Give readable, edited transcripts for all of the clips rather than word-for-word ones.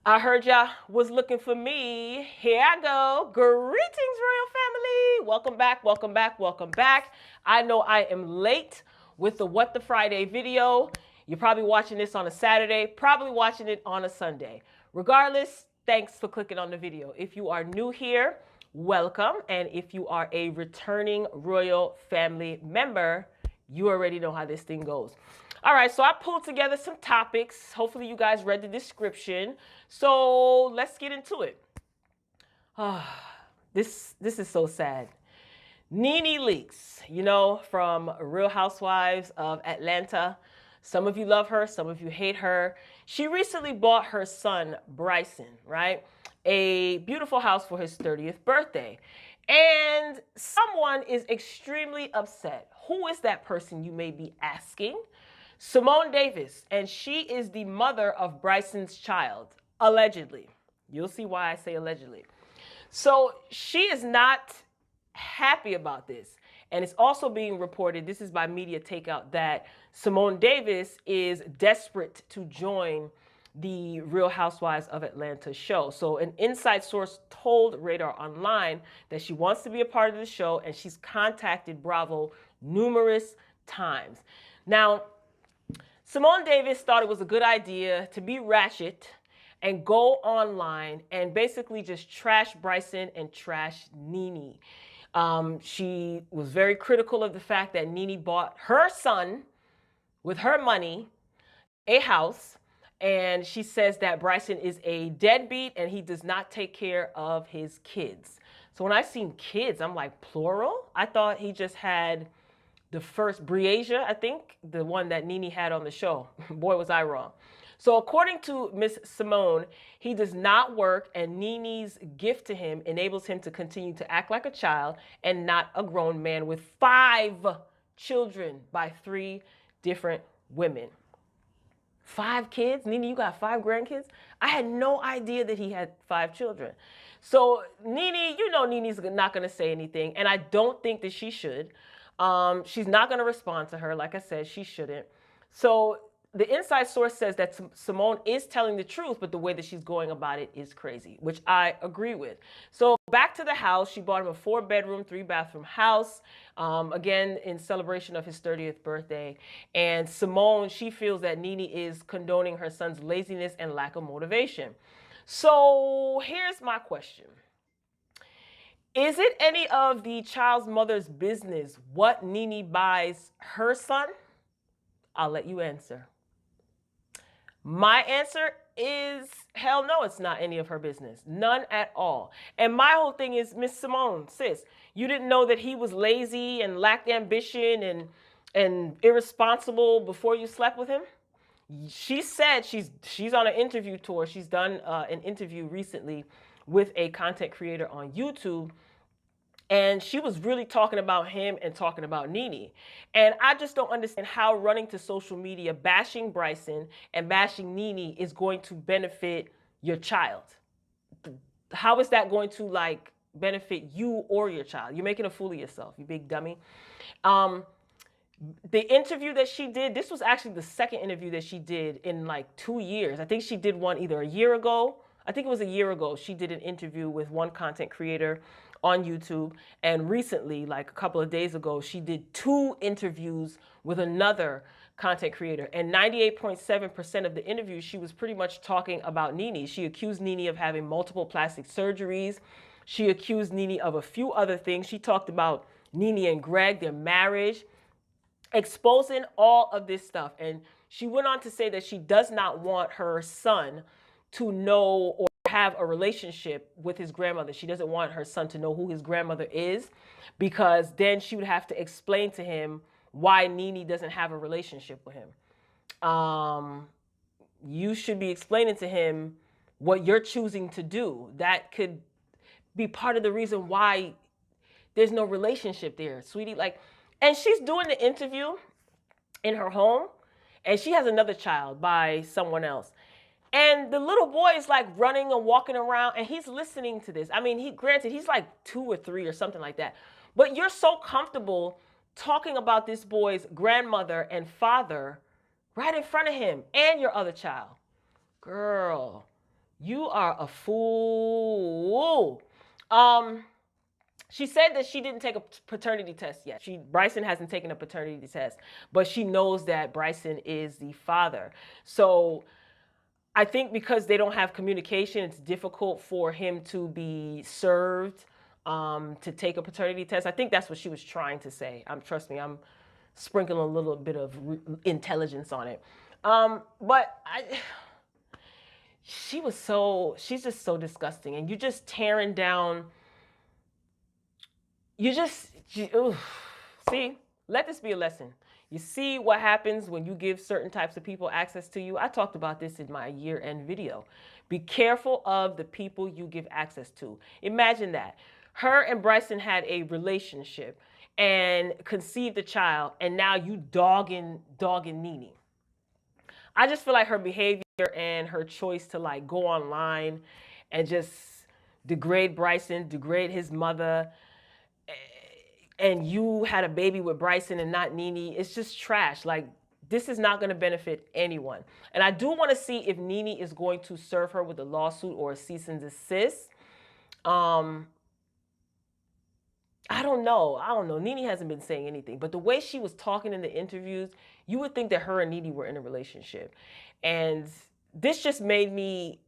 I heard y'all was looking for me. Here I go. Greetings, royal family. Welcome back, welcome back, welcome back. I know I am late with the What the Friday video. You're probably watching this on a Saturday, probably watching it on a Sunday. Regardless, thanks for clicking on the video. If you are new here, welcome. And if you are a returning royal family member, you already know how this thing goes. All right, so I pulled together some topics. Hopefully you guys read the description. So let's get into it. This is so sad. Nene Leaks, you know, from Real Housewives of Atlanta. Some of you love her, some of you hate her. She recently bought her son, Bryson, right, a beautiful house for his 30th birthday. And someone is extremely upset. Who is that person, you may be asking? Simone Davis, and she is the mother of Bryson's child, allegedly. You'll see why I say allegedly. So she is not happy about this. And it's also being reported, this is by Media Takeout, that Simone Davis is desperate to join the Real Housewives of Atlanta show. So an inside source told Radar Online that she wants to be a part of the show, and she's contacted Bravo numerous times. Now, Simone Davis thought it was a good idea to be ratchet and go online and basically just trash Bryson and trash Nene. She was very critical of the fact that Nene bought her son with her money a house, and she says that Bryson is a deadbeat and he does not take care of his kids. So when I seen kids, I'm like, plural? I thought he just had the first Briasia, I think, the one that Nene had on the show. Boy, was I wrong. So according to Miss Simone, he does not work, and Nene's gift to him enables him to continue to act like a child and not a grown man with 5 children by 3 different women. 5 kids? Nene, you got 5 grandkids? I had no idea that he had 5 children. So Nene, you know Nene's not going to say anything, and I don't think that she should. She's not going to respond to her. Like I said, she shouldn't. So the inside source says that Simone is telling the truth, but the way that she's going about it is crazy, which I agree with. So back to the house. She bought him a 4-bedroom, 3-bathroom house, again, in celebration of his 30th birthday. And Simone, she feels that Nene is condoning her son's laziness and lack of motivation. So here's my question. Is it any of the child's mother's business what Nene buys her son? I'll let you answer. My answer is hell no, it's not any of her business. None at all. And my whole thing is, Miss Simone, sis, you didn't know that he was lazy and lacked ambition and irresponsible before you slept with him? She said she's on an interview tour. She's done an interview recently with a content creator on YouTube, and she was really talking about him and talking about Nene. And I just don't understand how running to social media, bashing Bryson and bashing Nene is going to benefit your child. How is that going to like benefit you or your child? You're making a fool of yourself, you big dummy. The interview that she did, this was actually the second interview that she did in like 2 years. I think she did one either a year ago. I think it was a year ago. She did an interview with one content creator on YouTube. And recently, like a couple of days ago, she did 2 interviews with another content creator. And 98.7% of the interviews, she was pretty much talking about Nene. She accused Nene of having multiple plastic surgeries. She accused Nene of a few other things. She talked about Nene and Greg, their marriage, exposing all of this stuff. And she went on to say that she does not want her son to know or have a relationship with his grandmother. She doesn't want her son to know who his grandmother is, because then she would have to explain to him why Nene doesn't have a relationship with him. You should be explaining to him what you're choosing to do. That could be part of the reason why there's no relationship there, sweetie. Like, and she's doing the interview in her home, and she has another child by someone else. And the little boy is like running and walking around, and he's listening to this. I mean, granted, he's like 2 or 3 or something like that. But you're so comfortable talking about this boy's grandmother and father right in front of him and your other child. Girl, You are a fool. She said that she didn't take a paternity test yet. Bryson hasn't taken a paternity test, but she knows that Bryson is the father. So I think because they don't have communication, it's difficult for him to be served to take a paternity test. I think that's what she was trying to say. Trust me, I'm sprinkling a little bit of intelligence on it. But she's just so disgusting, and you're just tearing down. See, let this be a lesson. You see what happens when you give certain types of people access to you. I talked about this in my year-end video. Be careful of the people you give access to. Imagine that. Her and Bryson had a relationship and conceived a child, and now you dogging Nene. I just feel like her behavior and her choice to like go online and just degrade Bryson, degrade his mother, and you had a baby with Bryson and not Nene, it's just trash. Like, this is not going to benefit anyone. And I do want to see if Nene is going to serve her with a lawsuit or a cease and desist. I don't know. Nene hasn't been saying anything. But the way she was talking in the interviews, you would think that her and Nene were in a relationship. And this just made me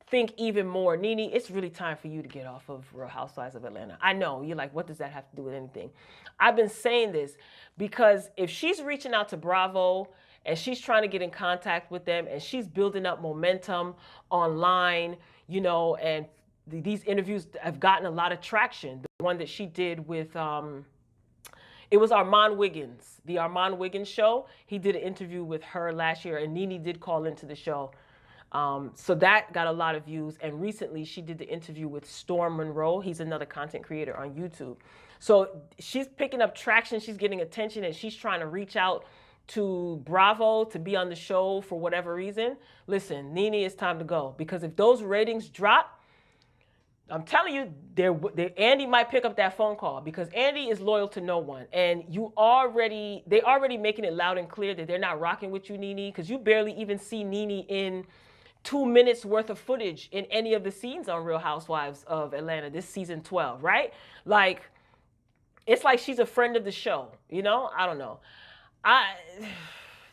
think even more. Nene, it's really time for you to get off of Real Housewives of Atlanta. I know, you're like, what does that have to do with anything? I've been saying this because if she's reaching out to Bravo and she's trying to get in contact with them and she's building up momentum online, and these interviews have gotten a lot of traction. The one that she did with, it was Armand Wiggins, the Armand Wiggins show. He did an interview with her last year, and Nene did call into the show. So that got a lot of views. And recently she did the interview with Storm Monroe. He's another content creator on YouTube. So she's picking up traction. She's getting attention, and she's trying to reach out to Bravo to be on the show for whatever reason. Listen, Nene, it's time to go, because if those ratings drop, I'm telling you, Andy might pick up that phone call, because Andy is loyal to no one. And they already making it loud and clear that they're not rocking with you, Nene, because you barely even see Nene in 2 minutes worth of footage in any of the scenes on Real Housewives of Atlanta, this season 12, right? Like, it's like she's a friend of the show, I don't know.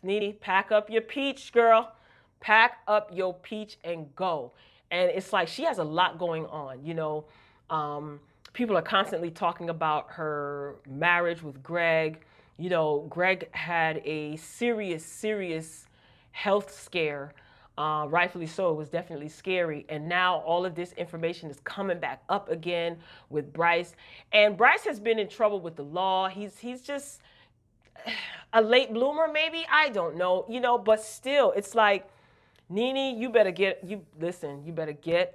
Nene, pack up your peach, girl. Pack up your peach and go. And it's like she has a lot going on, people are constantly talking about her marriage with Greg. Greg had a serious health scare. Rightfully so, it was definitely scary. And now all of this information is coming back up again with Bryce. And Bryce has been in trouble with the law. He's just a late bloomer, maybe. I don't know, but still, it's like, Nene, you better get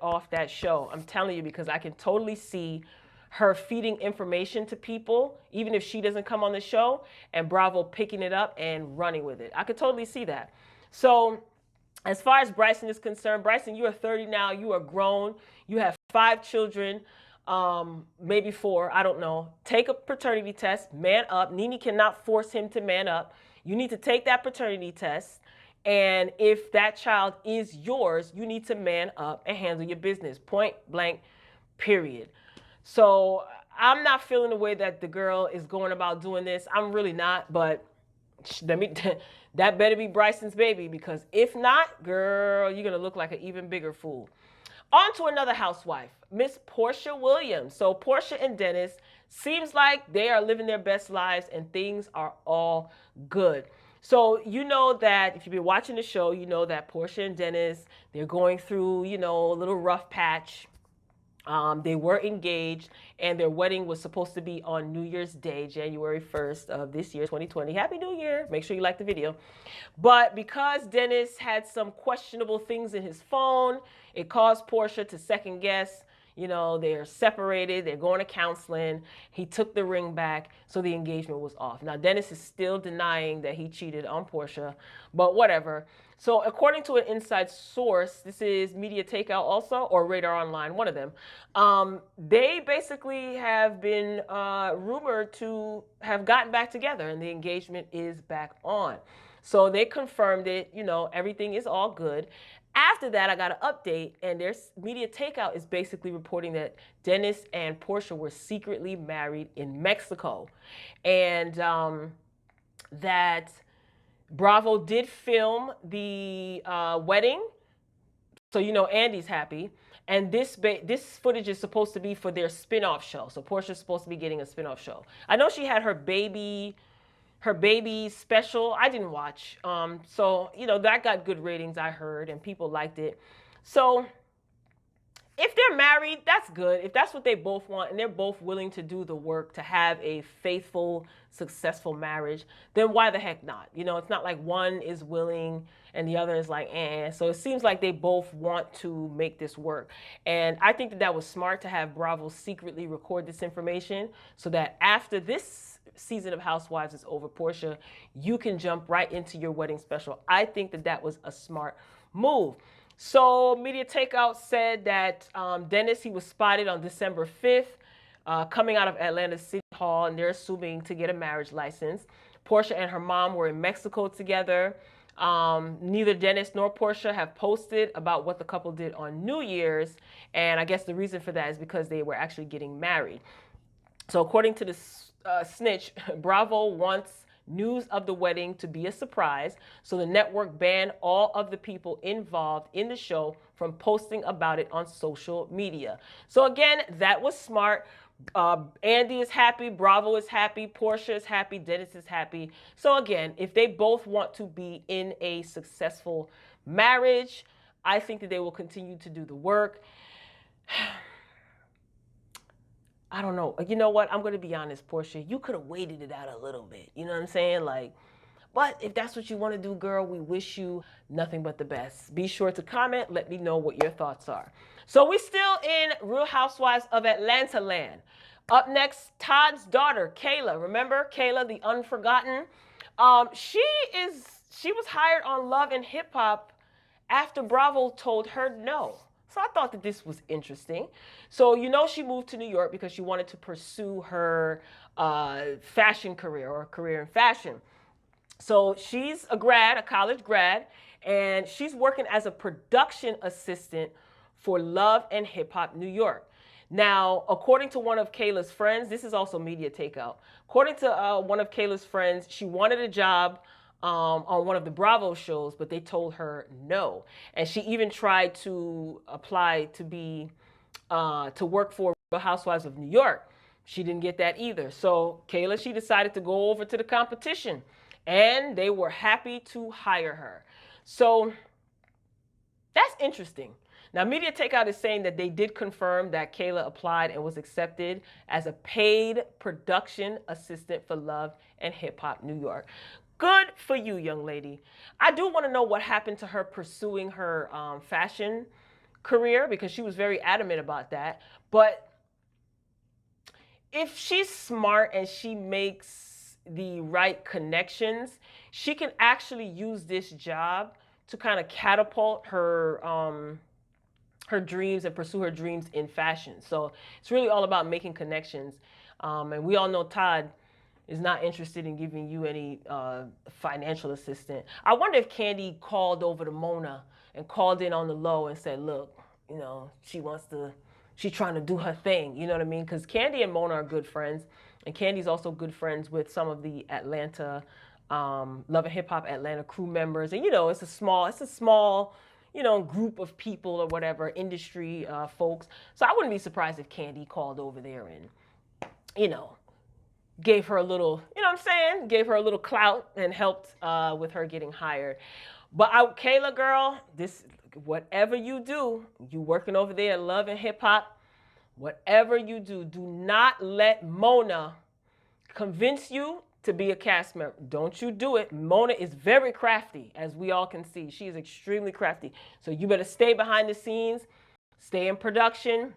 off that show. I'm telling you, because I can totally see her feeding information to people, even if she doesn't come on the show, and Bravo picking it up and running with it. I could totally see that. So as far as Bryson is concerned, Bryson, you are 30 now. You are grown. You have 5 children, maybe 4. I don't know. Take a paternity test. Man up. Nene cannot force him to man up. You need to take that paternity test. And if that child is yours, you need to man up and handle your business. Point blank, period. So I'm not feeling the way that the girl is going about doing this. I'm really not, but that better be Bryson's baby, because if not, girl, you're going to look like an even bigger fool. On to another housewife, Miss Porsha Williams. So Porsha and Dennis, seems like they are living their best lives and things are all good. So you know that if you've been watching the show, you know that Porsha and Dennis, they're going through, a little rough patch. They were engaged, and their wedding was supposed to be on New Year's Day, January 1st of this year, 2020. Happy New Year. Make sure you like the video. But because Dennis had some questionable things in his phone, it caused Porsha to second guess. They're separated. They're going to counseling. He took the ring back, so the engagement was off. Now, Dennis is still denying that he cheated on Porsha, but whatever. So according to an inside source, this is Media Takeout also, or Radar Online, one of them, they basically have been rumored to have gotten back together, and the engagement is back on. So they confirmed it. Everything is all good. After that, I got an update, and their media takeout is basically reporting that Dennis and Porsha were secretly married in Mexico, and that Bravo did film the wedding, so you know Andy's happy. And this footage is supposed to be for their spin-off show. So Porsha's supposed to be getting a spin-off show. I know she had her baby special. I didn't watch. So you know that got good ratings, I heard, and people liked it. So if they're married, that's good. If that's what they both want and they're both willing to do the work to have a faithful, successful marriage, then why the heck not? You know, it's not like one is willing and the other is like, eh. So it seems like they both want to make this work. And I think that that was smart to have Bravo secretly record this information so that after this season of Housewives is over, Porsha, you can jump right into your wedding special. I think that that was a smart move. So media takeout said that Dennis, he was spotted on December 5th coming out of Atlanta City Hall, and they're assuming to get a marriage license. Porsha and her mom were in Mexico together. Neither Dennis nor Porsha have posted about what the couple did on New Year's, and I guess the reason for that is because they were actually getting married. So according to the snitch, Bravo wants news of the wedding to be a surprise, so the network banned all of the people involved in the show from posting about it on social media. So again, that was smart. Andy is happy, Bravo is happy, Porsha is happy, Dennis is happy. So again, if they both want to be in a successful marriage, I think that they will continue to do the work. I don't know. You know what? I'm going to be honest, Porsha. You could have waited it out a little bit. You know what I'm saying? Like, but if that's what you want to do, girl, we wish you nothing but the best. Be sure to comment. Let me know what your thoughts are. So we're still in Real Housewives of Atlanta land. Up next, Todd's daughter, Kayla. Remember Kayla, the unforgotten? She was hired on Love and Hip Hop after Bravo told her no. So I thought that this was interesting. So, you know, she moved to New York because she wanted to pursue her fashion career or a career in fashion. So she's a college grad, and she's working as a production assistant for Love and Hip Hop New York. Now, according to one of Kayla's friends, this is also media takeout. According to one of Kayla's friends, she wanted a job on one of the Bravo shows, but they told her no. And she even tried to apply to be to work for Real Housewives of New York. She didn't get that either. So Kayla, she decided to go over to the competition, and they were happy to hire her. So that's interesting. Now, Media Takeout is saying that they did confirm that Kayla applied and was accepted as a paid production assistant for Love and Hip Hop New York. Good for you, young lady. I do want to know what happened to her pursuing her fashion career, because she was very adamant about that. But if she's smart and she makes the right connections, she can actually use this job to kind of catapult her her dreams and pursue her dreams in fashion. So it's really all about making connections. And we all know Todd is not interested in giving you any financial assistance. I wonder if Candy called over to Mona and called in on the low and said, look, you know, she's trying to do her thing. You know what I mean? Because Candy and Mona are good friends. And Candy's also good friends with some of the Atlanta, Love and Hip Hop Atlanta crew members. And, you know, it's a small, you know, group of people or whatever, industry folks. So I wouldn't be surprised if Candy called over there and, you know, gave her a little, you know what I'm saying? Gave her a little clout and helped with her getting hired. But Kayla, girl, whatever you do, you working over there at Love and Hip Hop, whatever you do, do not let Mona convince you to be a cast member. Don't you do it. Mona is very crafty, as we all can see. She is extremely crafty. So you better stay behind the scenes, stay in production,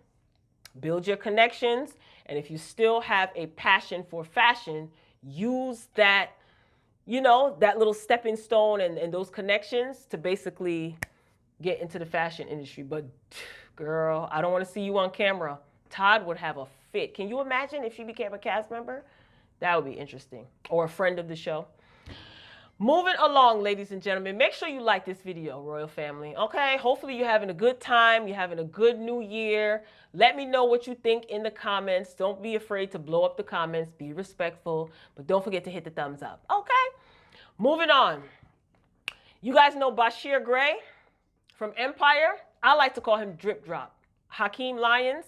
build your connections, and if you still have a passion for fashion, use that, you know, that little stepping stone and those connections to basically get into the fashion industry. But girl, I don't want to see you on camera. Todd would have a fit. Can you imagine if she became a cast member? That would be interesting. Or a friend of the show. Moving along, ladies and gentlemen, make sure you like this video, royal family, okay? Hopefully you're having a good time. You're having a good new year. Let me know what you think in the comments. Don't be afraid to blow up the comments. Be respectful, but don't forget to hit the thumbs up, okay? Moving on. You guys know Bashir Gray from Empire. I like to call him Drip Drop. Hakeem Lyons.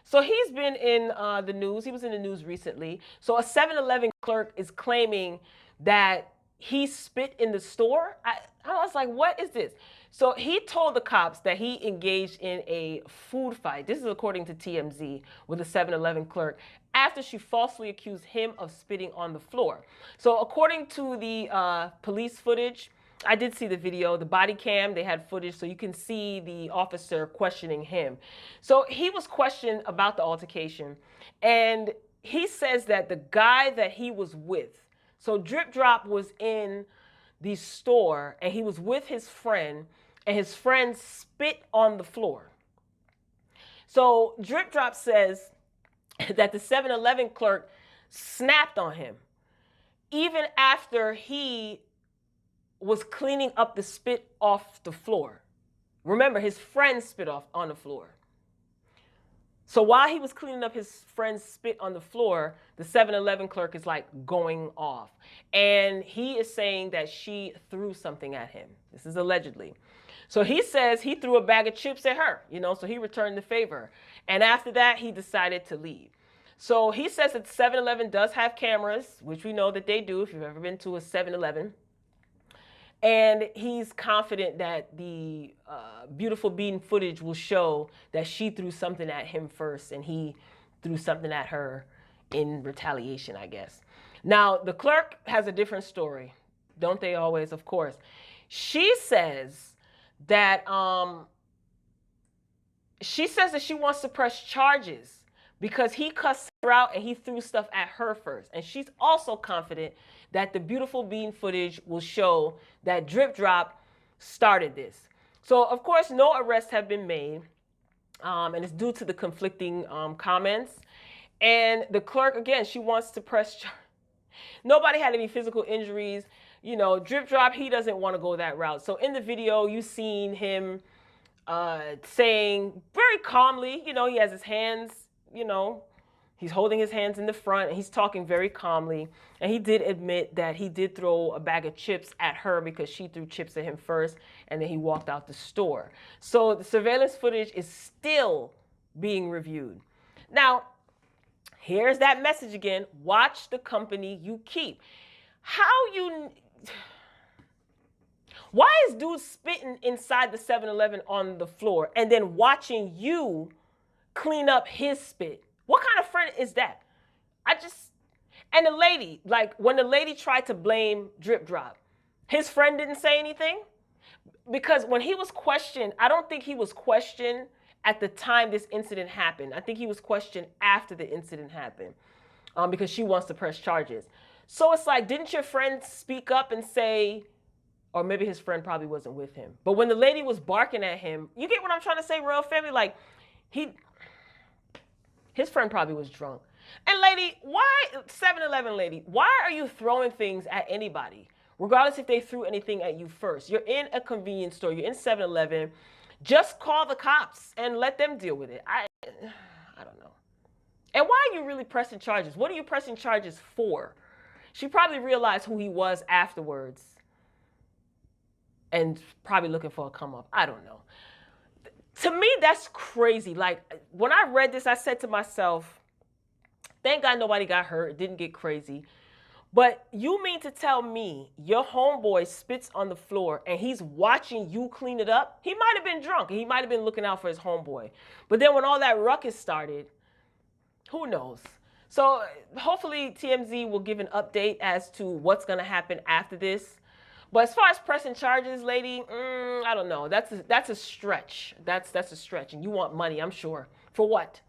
So he's been in the news. He was in the news recently. So a 7-Eleven clerk is claiming that he spit in the store. I was like, what is this? So he told the cops that he engaged in a food fight. This is according to TMZ with a 7-Eleven clerk after she falsely accused him of spitting on the floor. So according to the police footage, I did see the video, the body cam, they had footage, so you can see the officer questioning him. So he was questioned about the altercation, and he says that the guy that he was with, so Drip Drop was in the store and he was with his friend, and his friend spit on the floor. So Drip Drop says that the 7-Eleven clerk snapped on him even after he was cleaning up the spit off the floor. Remember, his friend spit off on the floor. So while he was cleaning up his friend's spit on the floor, the 7-Eleven clerk is like going off. And he is saying that she threw something at him. This is allegedly. So he says he threw a bag of chips at her, so he returned the favor. And after that, he decided to leave. So he says that 7-Eleven does have cameras, which we know that they do if you've ever been to a 7-Eleven. And he's confident that the beautiful bean footage will show that she threw something at him first and he threw something at her in retaliation, I guess. Now, the clerk has a different story. Don't they always? Of course. She says that she wants to press charges because he cussed her out and he threw stuff at her first. And she's also confident that the beautiful bean footage will show that Drip Drop started this. So, of course, no arrests have been made, and it's due to the conflicting comments. And the clerk, again, she wants to press charges. Nobody had any physical injuries. Drip Drop, he doesn't want to go that route. So in the video, you've seen him saying very calmly, he has his hands, he's holding his hands in the front and he's talking very calmly. And he did admit that he did throw a bag of chips at her because she threw chips at him first and then he walked out the store. So the surveillance footage is still being reviewed. Now, here's that message again. Watch the company you keep. Why is dude spitting inside the 7-Eleven on the floor and then watching you clean up his spit? What kind of friend is that? And the lady, like when the lady tried to blame Drip Drop, his friend didn't say anything? Because when he was questioned, I don't think he was questioned at the time this incident happened. I think he was questioned after the incident happened because she wants to press charges. So it's like, didn't your friend speak up and say, or maybe his friend probably wasn't with him. But when the lady was barking at him, you get what I'm trying to say, royal family? Like, his friend probably was drunk. And lady, 7-Eleven lady, why are you throwing things at anybody? Regardless if they threw anything at you first. You're in a convenience store, you're in 7-Eleven. Just call the cops and let them deal with it. I don't know. And why are you really pressing charges? What are you pressing charges for? She probably realized who he was afterwards and probably looking for a come up. I don't know. To me, that's crazy. Like, when I read this, I said to myself, thank God nobody got hurt. It didn't get crazy. But you mean to tell me your homeboy spits on the floor and he's watching you clean it up? He might have been drunk. He might have been looking out for his homeboy. But then when all that ruckus started, who knows? So hopefully TMZ will give an update as to what's going to happen after this. But as far as pressing charges, lady, I don't know. That's a stretch. That's a stretch. And you want money, I'm sure. For what?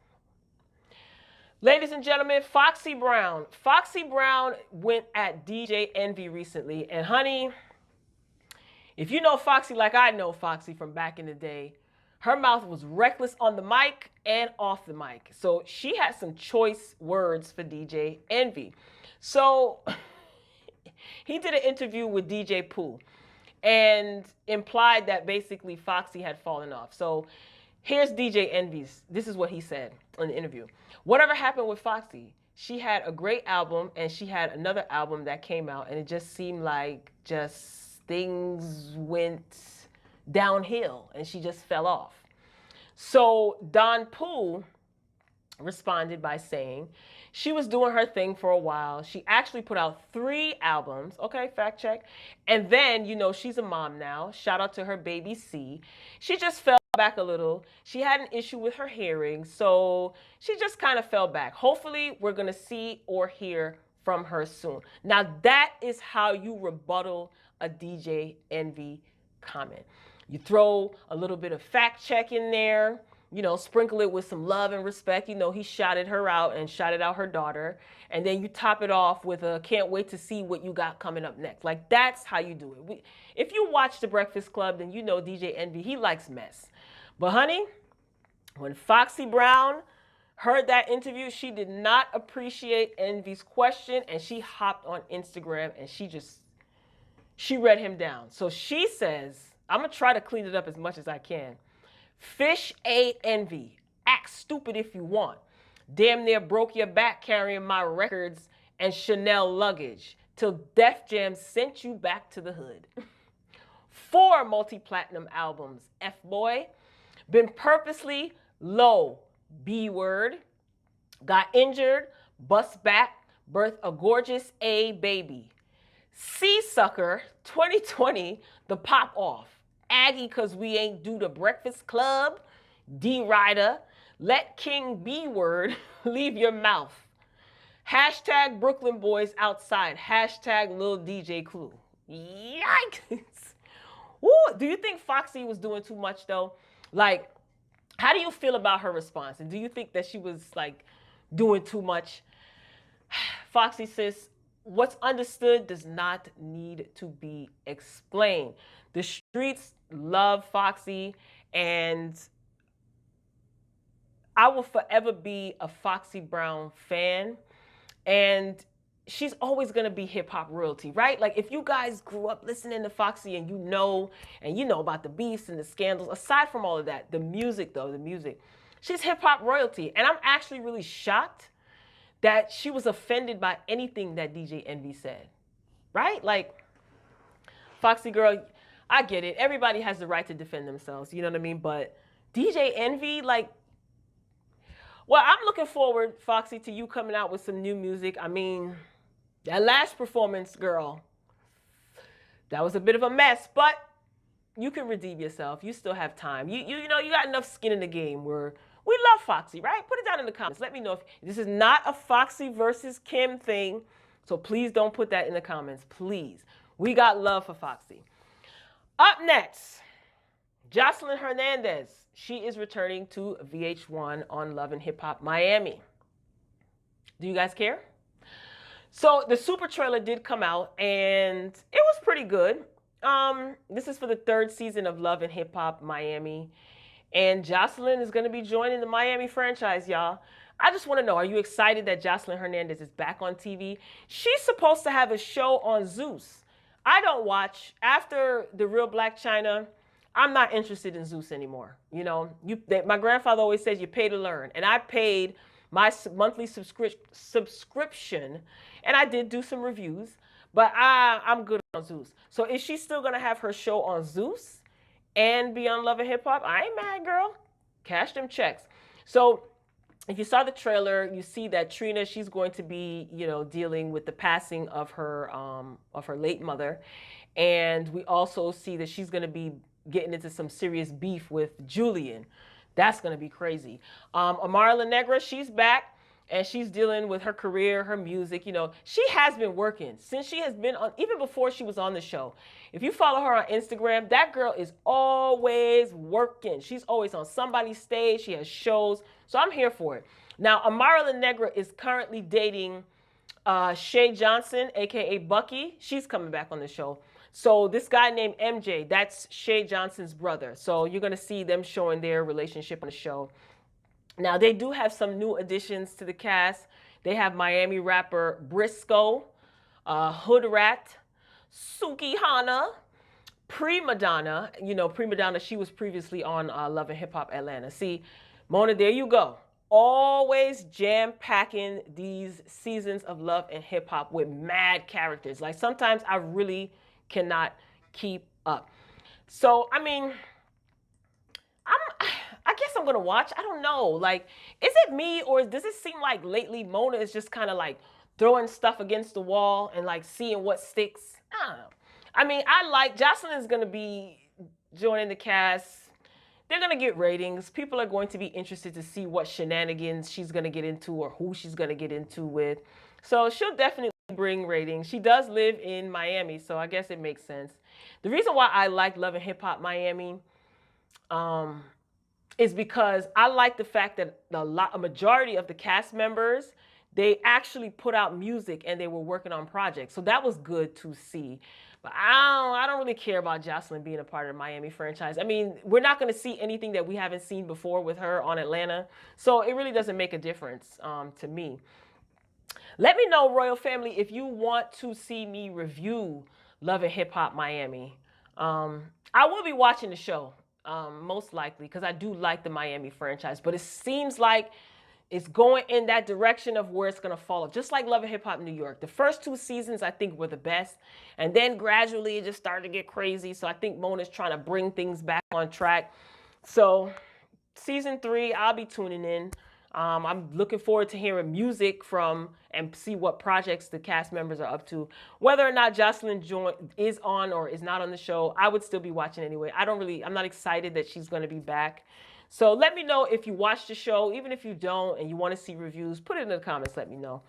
Ladies and gentlemen, Foxy Brown. Foxy Brown went at DJ Envy recently. And honey, if you know Foxy like I know Foxy from back in the day, her mouth was reckless on the mic and off the mic. So she had some choice words for DJ Envy. So He did an interview with DJ Pooh and implied that basically Foxy had fallen off. So here's DJ Envy's. This is what he said in the interview. Whatever happened with Foxy? She had a great album and she had another album that came out, and it just seemed like just things went downhill and she just fell off. So Don Pooh responded by saying she was doing her thing for a while. She actually put out 3 albums. Okay, fact check. And then, you know, she's a mom now. Shout out to her baby C. She just fell back a little. She had an issue with her hearing, so she just kind of fell back. Hopefully, we're going to see or hear from her soon. Now, that is how you rebuttal a DJ Envy comment. You throw a little bit of fact check in there, you know, sprinkle it with some love and respect. You know, he shouted her out and shouted out her daughter. And then you top it off with a can't wait to see what you got coming up next. Like, that's how you do it. If you watch The Breakfast Club, then you know DJ Envy, he likes mess. But honey, when Foxy Brown heard that interview, she did not appreciate Envy's question, and she hopped on Instagram and she read him down. So she says, I'm going to try to clean it up as much as I can. Fish A Envy. Act stupid if you want. Damn near broke your back carrying my records and Chanel luggage till Def Jam sent you back to the hood. 4 multi-platinum albums. F-boy. Been purposely low. B-word. Got injured. Bust back. Birth a gorgeous A baby. C-sucker. 2020. The pop off. Aggie cause we ain't do the Breakfast Club. D-Rider. Let King B-word leave your mouth. Hashtag Brooklyn Boys outside. Hashtag Lil DJ Clue. Yikes. Woo, do you think Foxy was doing too much though? Like, how do you feel about her response? And do you think that she was like doing too much? Foxy says, what's understood does not need to be explained. The streets love Foxy, and I will forever be a Foxy Brown fan. And she's always going to be hip hop royalty, right? Like, if you guys grew up listening to Foxy and you know about the beefs and the scandals, aside from all of that, the music though, she's hip hop royalty. And I'm actually really shocked that she was offended by anything that DJ Envy said, right? Like, Foxy girl, I get it. Everybody has the right to defend themselves, you know what I mean? But DJ Envy, like, well, I'm looking forward, Foxy, to you coming out with some new music. I mean, that last performance, girl, that was a bit of a mess, but you can redeem yourself. You still have time. You know, you got enough skin in the game where we love Foxy, right? Put it down in the comments. Let me know if this is not a Foxy versus Kim thing. So please don't put that in the comments, please. We got love for Foxy. Up next, Joseline Hernandez. She is returning to VH1 on Love and Hip Hop Miami. Do you guys care? So the super trailer did come out and it was pretty good. This is for the 3rd season of Love and Hip Hop Miami. And Joseline is going to be joining the Miami franchise, y'all. I just want to know, are you excited that Joseline Hernandez is back on TV? She's supposed to have a show on Zeus. I don't watch. After The Real Black China, I'm not interested in Zeus anymore. You know, my grandfather always says you pay to learn. And I paid my monthly subscription, and I did do some reviews, but I'm good on Zeus. So is she still going to have her show on Zeus and be on Love and Hip Hop? I ain't mad, girl. Cash them checks. So if you saw the trailer, you see that Trina, she's going to be, you know, dealing with the passing of her late mother. And we also see that she's going to be getting into some serious beef with Julian. That's going to be crazy. Amara La Negra, she's back and she's dealing with her career, her music. You know, she has been working since she has been on, even before she was on the show. If you follow her on Instagram, that girl is always working. She's always on somebody's stage. She has shows. So I'm here for it. Now, Amara La Negra is currently dating Shay Johnson, a.k.a. Bucky. She's coming back on the show. So this guy named MJ, that's Shay Johnson's brother. So you're going to see them showing their relationship on the show. Now, they do have some new additions to the cast. They have Miami rapper Briscoe. Hood Rat, Suki Hana, Prima Donna. You know, Prima Donna, she was previously on Love and Hip Hop Atlanta. See, Mona, there you go. Always jam-packing these seasons of Love and Hip Hop with mad characters. Like, sometimes I really cannot keep up. So, I mean, I guess I'm gonna watch. I don't know. Like, is it me, or does it seem like lately Mona is just kind of like throwing stuff against the wall and like seeing what sticks? I don't know. I mean, I like Joseline is gonna be joining the cast. They're gonna get ratings. People are going to be interested to see what shenanigans she's gonna get into or who she's gonna get into with. So she'll definitely bring ratings. She does live in Miami, so I guess it makes sense. The reason why I like Love and Hip Hop Miami is because I like the fact that a majority of the cast members, they actually put out music and they were working on projects. So that was good to see. But I don't really care about Joseline being a part of the Miami franchise. I mean, we're not going to see anything that we haven't seen before with her on Atlanta. So it really doesn't make a difference to me. Let me know, Royal Family, if you want to see me review Love and Hip Hop Miami. I will be watching the show. Most likely, because I do like the Miami franchise, but it seems like it's going in that direction of where it's going to fall, just like Love and Hip Hop New York. The first 2 seasons, I think, were the best, and then gradually it just started to get crazy, so I think Mona's trying to bring things back on track. So, season 3, I'll be tuning in. I'm looking forward to hearing music from and see what projects the cast members are up to. Whether or not Joseline is on or is not on the show, I would still be watching anyway. I'm not excited that she's going to be back. So let me know if you watch the show. Even if you don't and you want to see reviews, put it in the comments, let me know.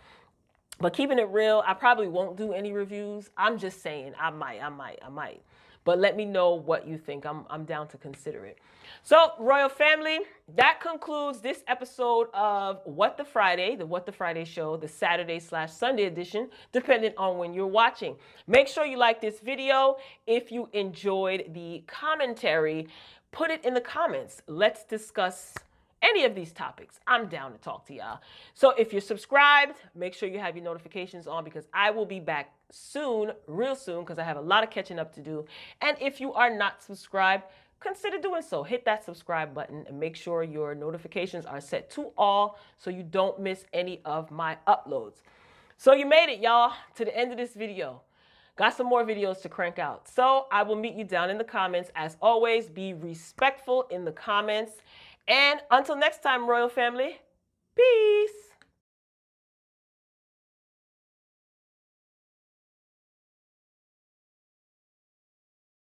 But keeping it real, I probably won't do any reviews. I'm just saying, I might. But let me know what you think. I'm down to consider it. So, Royal Family, that concludes this episode of What the Friday, the What the Friday show, the Saturday/Sunday edition, depending on when you're watching. Make sure you like this video. If you enjoyed the commentary, put it in the comments. Let's discuss any of these topics. I'm down to talk to y'all. So if you're subscribed, make sure you have your notifications on, because I will be back soon, real soon, because I have a lot of catching up to do. And if you are not subscribed, consider doing so. Hit that subscribe button and make sure your notifications are set to all so you don't miss any of my uploads. So you made it, y'all, to the end of this video. Got some more videos to crank out. So I will meet you down in the comments. As always, be respectful in the comments. And until next time, Royal Family, peace.